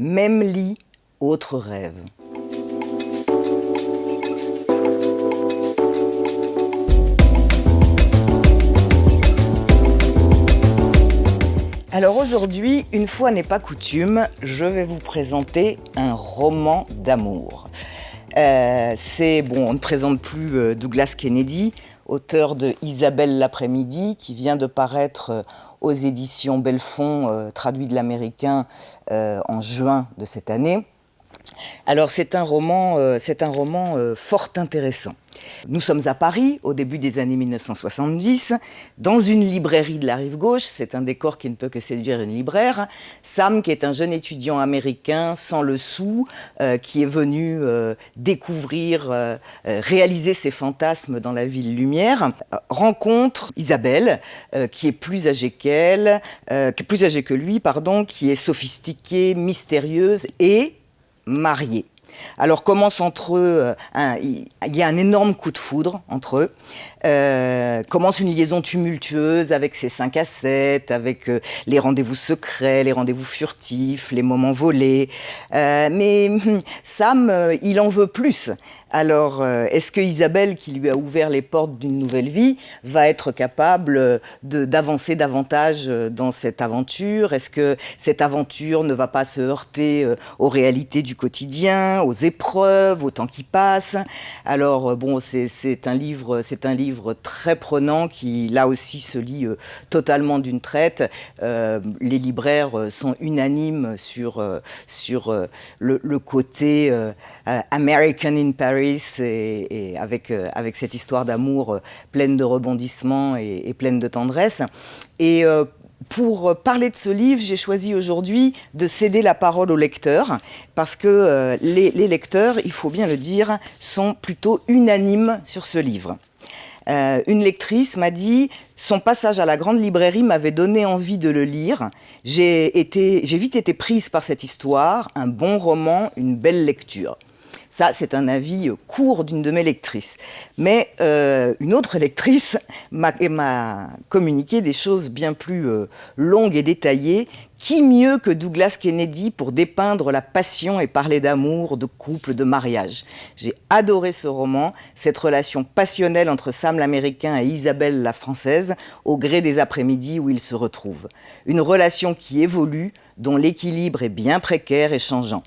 Même lit, autre rêve. Alors aujourd'hui, une fois n'est pas coutume, je vais vous présenter un roman d'amour. On ne présente plus Douglas Kennedy, auteur de Isabelle l'après-midi, qui vient de paraître aux éditions Belfond, traduit de l'américain en juin de cette année. Alors c'est un roman fort intéressant. Nous sommes à Paris, au début des années 1970, dans une librairie de la rive gauche. C'est un décor qui ne peut que séduire une libraire. Sam, qui est un jeune étudiant américain sans le sou, qui est venu réaliser ses fantasmes dans la ville lumière, rencontre Isabelle, qui est plus âgée que lui, qui est sophistiquée, mystérieuse et mariée. Alors commence entre eux, il y a un énorme coup de foudre entre eux, commence une liaison tumultueuse avec ses 5 à 7, avec les rendez-vous secrets, les rendez-vous furtifs, les moments volés, mais Sam, il en veut plus. Alors, est-ce que Isabelle, qui lui a ouvert les portes d'une nouvelle vie, va être capable d'avancer davantage dans cette aventure? Est-ce que cette aventure ne va pas se heurter aux réalités du quotidien, aux épreuves, au temps qui passe? Alors, c'est un livre très prenant qui, là aussi, se lit totalement d'une traite. Les libraires sont unanimes sur le côté American in Paris, et avec cette histoire d'amour pleine de rebondissements et pleine de tendresse. Et pour parler de ce livre, j'ai choisi aujourd'hui de céder la parole aux lecteurs, parce que les lecteurs, il faut bien le dire, sont plutôt unanimes sur ce livre. Une lectrice m'a dit « Son passage à la grande librairie m'avait donné envie de le lire. J'ai vite été prise par cette histoire, un bon roman, une belle lecture. » Ça, c'est un avis court d'une de mes lectrices. Mais une autre lectrice m'a communiqué des choses bien plus longues et détaillées. Qui mieux que Douglas Kennedy pour dépeindre la passion et parler d'amour, de couple, de mariage? J'ai adoré ce roman, cette relation passionnelle entre Sam l'Américain et Isabelle la Française, au gré des après-midi où ils se retrouvent. Une relation qui évolue, dont l'équilibre est bien précaire et changeant.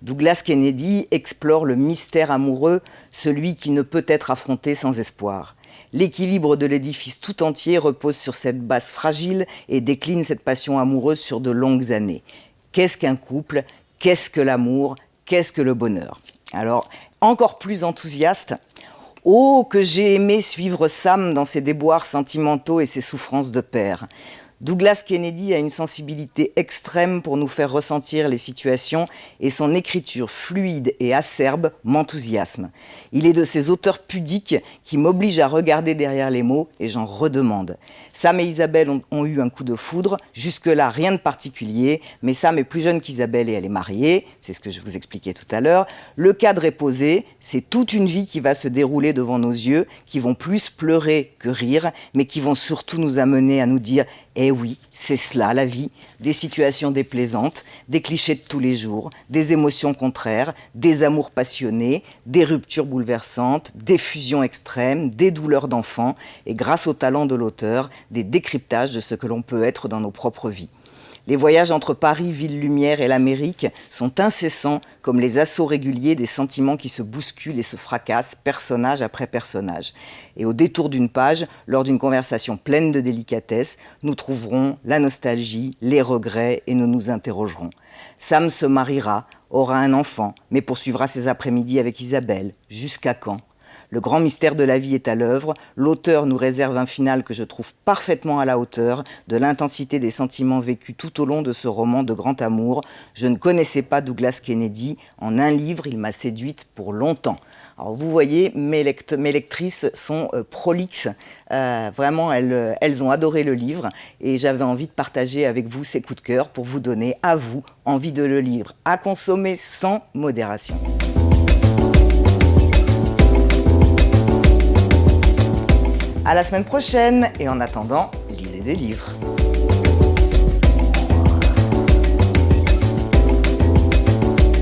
Douglas Kennedy explore le mystère amoureux, celui qui ne peut être affronté sans espoir. L'équilibre de l'édifice tout entier repose sur cette base fragile et décline cette passion amoureuse sur de longues années. Qu'est-ce qu'un couple? Qu'est-ce que l'amour? Qu'est-ce que le bonheur? Alors, encore plus enthousiaste, oh, que j'ai aimé suivre Sam dans ses déboires sentimentaux et ses souffrances de père. Douglas Kennedy a une sensibilité extrême pour nous faire ressentir les situations et son écriture fluide et acerbe m'enthousiasme. Il est de ces auteurs pudiques qui m'obligent à regarder derrière les mots et j'en redemande. Sam et Isabelle ont eu un coup de foudre, jusque-là rien de particulier, mais Sam est plus jeune qu'Isabelle et elle est mariée, c'est ce que je vous expliquais tout à l'heure. Le cadre est posé, c'est toute une vie qui va se dérouler devant nos yeux, qui vont plus pleurer que rire, mais qui vont surtout nous amener à nous dire « Eh oui, c'est cela la vie, des situations déplaisantes, des clichés de tous les jours, des émotions contraires, des amours passionnés, des ruptures bouleversantes, des fusions extrêmes, des douleurs d'enfant et grâce au talent de l'auteur, des décryptages de ce que l'on peut être dans nos propres vies. Les voyages entre Paris, ville lumière et l'Amérique sont incessants comme les assauts réguliers des sentiments qui se bousculent et se fracassent, personnage après personnage. Et au détour d'une page, lors d'une conversation pleine de délicatesse, nous trouverons la nostalgie, les regrets et nous nous interrogerons. Sam se mariera, aura un enfant, mais poursuivra ses après-midi avec Isabelle. Jusqu'à quand ? Le grand mystère de la vie est à l'œuvre. L'auteur nous réserve un final que je trouve parfaitement à la hauteur de l'intensité des sentiments vécus tout au long de ce roman de grand amour. Je ne connaissais pas Douglas Kennedy. En un livre, il m'a séduite pour longtemps. Alors vous voyez, mes lectrices sont prolixes. Vraiment, elles ont adoré le livre et j'avais envie de partager avec vous ces coups de cœur pour vous donner, à vous, envie de le lire, à consommer sans modération. À la semaine prochaine et en attendant, lisez des livres.